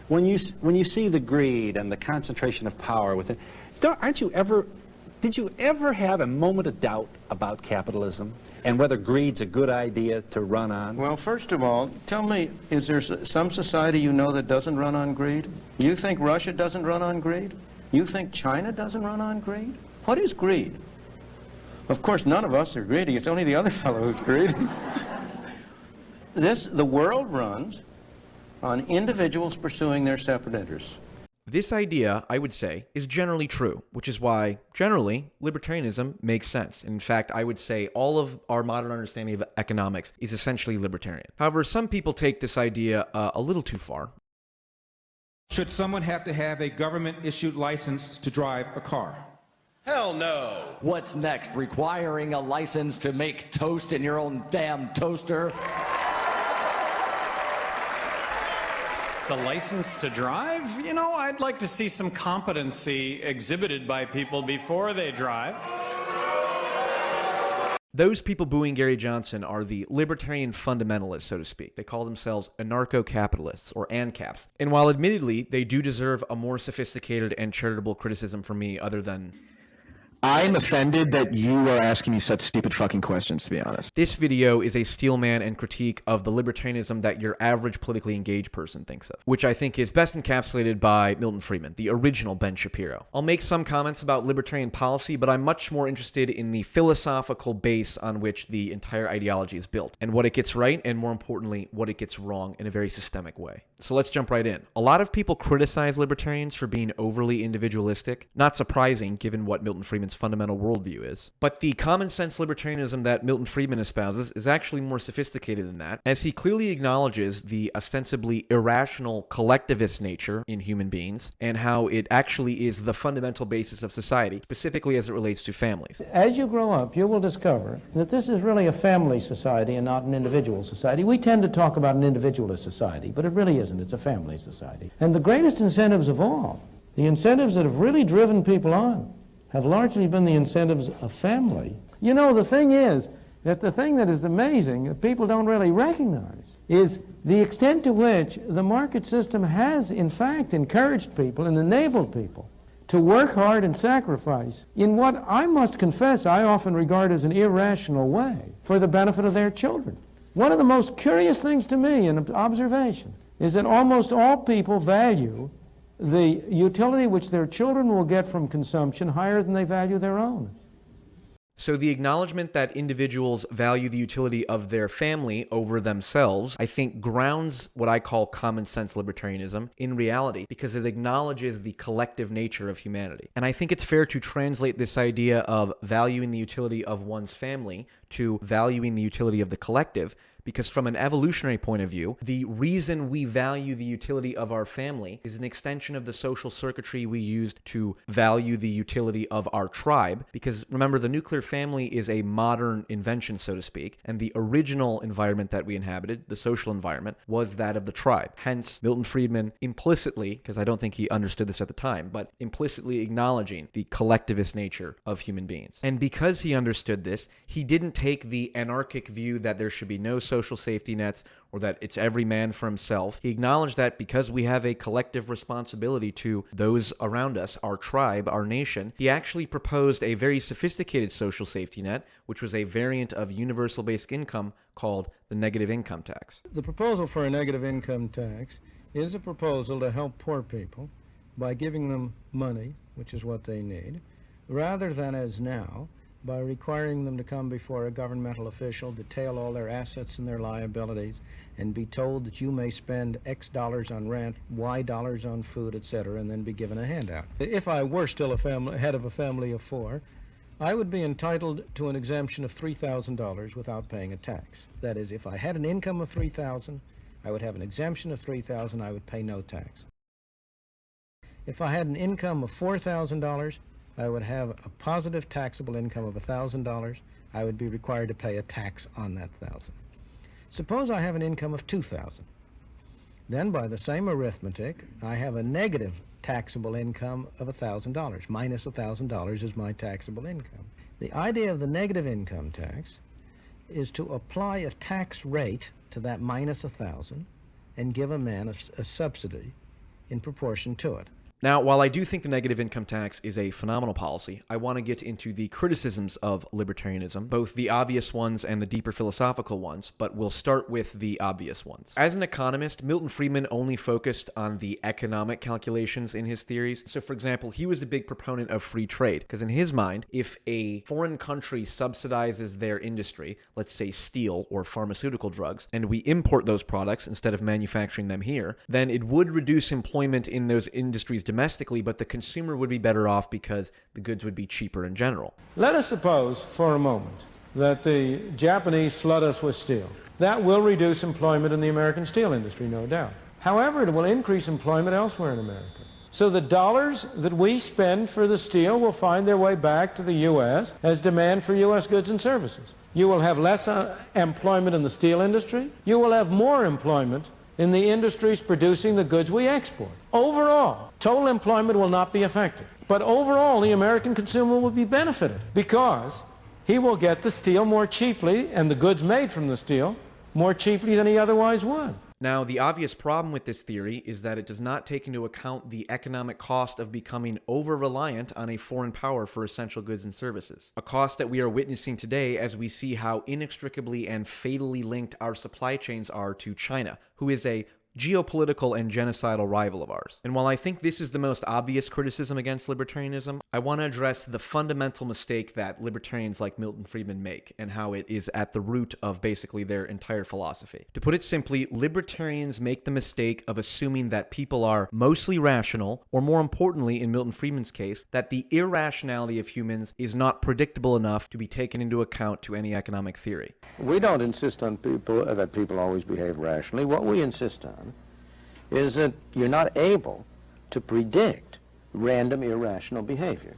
when you see the greed and the concentration of power within, did you ever have a moment of doubt about capitalism and whether greed's a good idea to run on? Well, first of all, tell me, is there some society you know that doesn't run on greed? You think Russia doesn't run on greed? You think China doesn't run on greed? What is greed? Of course, none of us are greedy. It's only the other fellow who's greedy. The world runs on individuals pursuing their separate interests. This idea, I would say, is generally true, which is why, generally, libertarianism makes sense. In fact, I would say all of our modern understanding of economics is essentially libertarian. However, some people take this idea a little too far. Should someone have to have a government-issued license to drive a car? Hell no. What's next? Requiring a license to make toast in your own damn toaster? The license to drive? You know, I'd like to see some competency exhibited by people before they drive. Those people booing Gary Johnson are the libertarian fundamentalists, so to speak. They call themselves anarcho-capitalists, or ANCAPs. And while admittedly they do deserve a more sophisticated and charitable criticism from me other than... I'm offended that you are asking me such stupid fucking questions, to be honest. This video is a Steelman and critique of the libertarianism that your average politically engaged person thinks of, which I think is best encapsulated by Milton Friedman, the original Ben Shapiro. I'll make some comments about libertarian policy, but I'm much more interested in the philosophical base on which the entire ideology is built, and what it gets right, and more importantly, what it gets wrong in a very systemic way. So let's jump right in. A lot of people criticize libertarians for being overly individualistic. Not surprising, given what Milton Friedman's fundamental worldview is. But the common sense libertarianism that Milton Friedman espouses is actually more sophisticated than that, as he clearly acknowledges the ostensibly irrational collectivist nature in human beings, and how it actually is the fundamental basis of society, specifically as it relates to families. As you grow up, you will discover that this is really a family society and not an individual society. We tend to talk about an individualist society, but it really isn't. It's a family society. And the greatest incentives of all, the incentives that have really driven people on, have largely been the incentives of family. You know, the thing is that the thing that is amazing that people don't really recognize is the extent to which the market system has, in fact, encouraged people and enabled people to work hard and sacrifice in what I must confess I often regard as an irrational way for the benefit of their children. One of the most curious things to me in observation is that almost all people value the utility which their children will get from consumption higher than they value their own. So the acknowledgement that individuals value the utility of their family over themselves, I think, grounds what I call common sense libertarianism in reality, because it acknowledges the collective nature of humanity. And I think it's fair to translate this idea of valuing the utility of one's family to valuing the utility of the collective, because from an evolutionary point of view, the reason we value the utility of our family is an extension of the social circuitry we used to value the utility of our tribe. Because remember, the nuclear family is a modern invention, so to speak, and the original environment that we inhabited, the social environment, was that of the tribe. Hence, Milton Friedman implicitly, because I don't think he understood this at the time, but implicitly acknowledging the collectivist nature of human beings. And because he understood this, he didn't take the anarchic view that there should be no social safety nets or that it's every man for himself. He acknowledged that because we have a collective responsibility to those around us, our tribe, our nation, he actually proposed a very sophisticated social safety net, which was a variant of universal basic income called the negative income tax. The proposal for a negative income tax is a proposal to help poor people by giving them money, which is what they need, rather than as now, by requiring them to come before a governmental official, detail all their assets and their liabilities, and be told that you may spend X dollars on rent, Y dollars on food, etc., and then be given a handout. If I were still a head of a family of four, I would be entitled to an exemption of $3,000 without paying a tax. That is, if I had an income of $3,000, I would have an exemption of $3,000, I would pay no tax. If I had an income of $4,000, I would have a positive taxable income of $1,000. I would be required to pay a tax on that $1,000. Suppose I have an income of $2,000. Then by the same arithmetic, I have a negative taxable income of $1,000. Minus $1,000 is my taxable income. The idea of the negative income tax is to apply a tax rate to that minus $1,000 and give a man a subsidy in proportion to it. Now, while I do think the negative income tax is a phenomenal policy, I want to get into the criticisms of libertarianism, both the obvious ones and the deeper philosophical ones, but we'll start with the obvious ones. As an economist, Milton Friedman only focused on the economic calculations in his theories. So, for example, he was a big proponent of free trade, because in his mind, if a foreign country subsidizes their industry, let's say steel or pharmaceutical drugs, and we import those products instead of manufacturing them here, then it would reduce employment in those industries domestically, but the consumer would be better off because the goods would be cheaper in general. Let us suppose for a moment that the Japanese flood us with steel. That will reduce employment in the American steel industry, no doubt. However, it will increase employment elsewhere in America. So the dollars that we spend for the steel will find their way back to the U.S. as demand for U.S. goods and services. You will have less employment in the steel industry. You will have more employment in the industries producing the goods we export. Overall, total employment will not be affected. But overall, the American consumer will be benefited because he will get the steel more cheaply and the goods made from the steel more cheaply than he otherwise would. Now, the obvious problem with this theory is that it does not take into account the economic cost of becoming over-reliant on a foreign power for essential goods and services. A cost that we are witnessing today as we see how inextricably and fatally linked our supply chains are to China, who is a geopolitical and genocidal rival of ours. And while I think this is the most obvious criticism against libertarianism, I want to address the fundamental mistake that libertarians like Milton Friedman make and how it is at the root of basically their entire philosophy. To put it simply, libertarians make the mistake of assuming that people are mostly rational, or more importantly, in Milton Friedman's case, that the irrationality of humans is not predictable enough to be taken into account to any economic theory. We don't insist on people that people always behave rationally. What we insist on is that you're not able to predict random irrational behavior.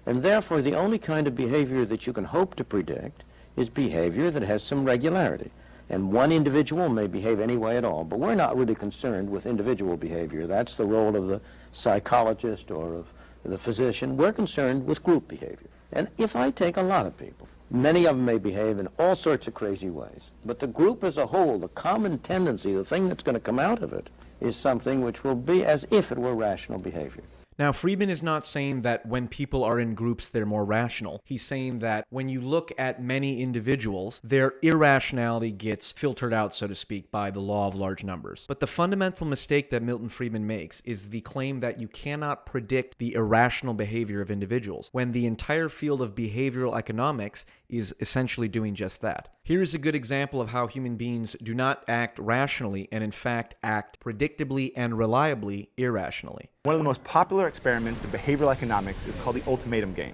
And therefore, the only kind of behavior that you can hope to predict is behavior that has some regularity. And one individual may behave any way at all, but we're not really concerned with individual behavior. That's the role of the psychologist or of the physician. We're concerned with group behavior. And if I take a lot of people, many of them may behave in all sorts of crazy ways, but the group as a whole, the common tendency, the thing that's going to come out of it, is something which will be as if it were rational behavior. Now, Friedman is not saying that when people are in groups, they're more rational. He's saying that when you look at many individuals, their irrationality gets filtered out, so to speak, by the law of large numbers. But the fundamental mistake that Milton Friedman makes is the claim that you cannot predict the irrational behavior of individuals, when the entire field of behavioral economics is essentially doing just that. Here is a good example of how human beings do not act rationally and in fact act predictably and reliably irrationally. One of the most popular experiments in behavioral economics is called the ultimatum game.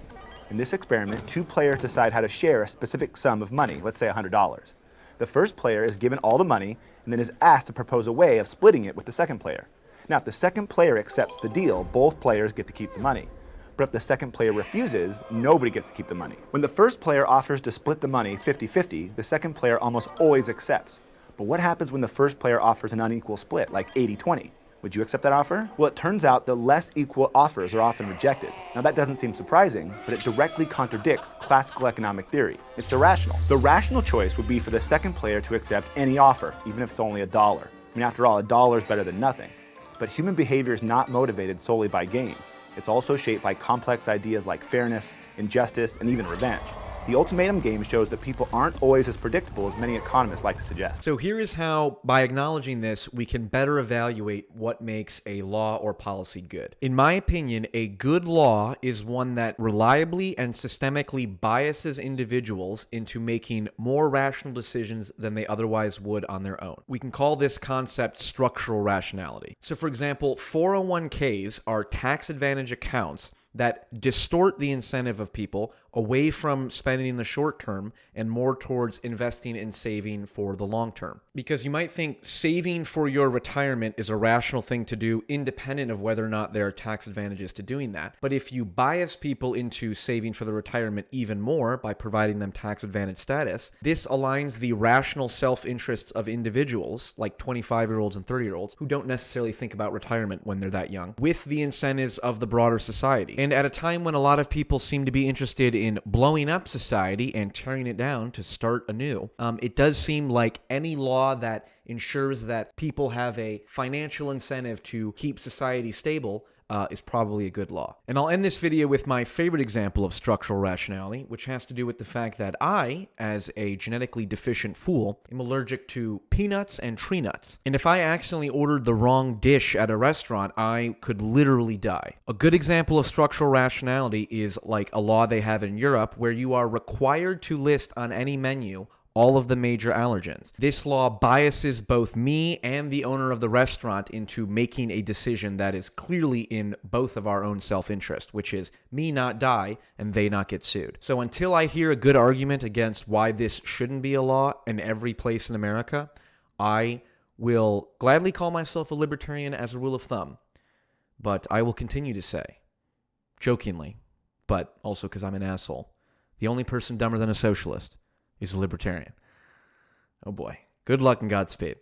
In this experiment, two players decide how to share a specific sum of money, let's say $100. The first player is given all the money and then is asked to propose a way of splitting it with the second player. Now, if the second player accepts the deal, both players get to keep the money. But if the second player refuses, nobody gets to keep the money. When the first player offers to split the money 50-50, the second player almost always accepts. But what happens when the first player offers an unequal split, like 80-20? Would you accept that offer? Well, it turns out that less equal offers are often rejected. Now, that doesn't seem surprising, but it directly contradicts classical economic theory. It's irrational. The rational choice would be for the second player to accept any offer, even if it's only $1. I mean, after all, $1 is better than nothing. But human behavior is not motivated solely by gain. It's also shaped by complex ideas like fairness, injustice, and even revenge. The ultimatum game shows that people aren't always as predictable as many economists like to suggest. So here is how, by acknowledging this, we can better evaluate what makes a law or policy good. In my opinion, a good law is one that reliably and systemically biases individuals into making more rational decisions than they otherwise would on their own. We can call this concept structural rationality. So for example, 401ks are tax advantage accounts that distort the incentive of people away from spending in the short term and more towards investing and saving for the long term. Because you might think saving for your retirement is a rational thing to do independent of whether or not there are tax advantages to doing that. But if you bias people into saving for the retirement even more by providing them tax advantage status, this aligns the rational self-interests of individuals, like 25-year-olds and 30-year-olds, who don't necessarily think about retirement when they're that young, with the incentives of the broader society. And at a time when a lot of people seem to be interested in blowing up society and tearing it down to start anew, it does seem like any law that ensures that people have a financial incentive to keep society stable, is probably a good law. And I'll end this video with my favorite example of structural rationality, which has to do with the fact that I, as a genetically deficient fool, am allergic to peanuts and tree nuts. And if I accidentally ordered the wrong dish at a restaurant, I could literally die. A good example of structural rationality is like a law they have in Europe where you are required to list on any menu all of the major allergens. This law biases both me and the owner of the restaurant into making a decision that is clearly in both of our own self-interest, which is me not die and they not get sued. So until I hear a good argument against why this shouldn't be a law in every place in America, I will gladly call myself a libertarian as a rule of thumb. But I will continue to say, jokingly, but also because I'm an asshole, the only person dumber than a socialist is a libertarian. Oh boy. Good luck and Godspeed.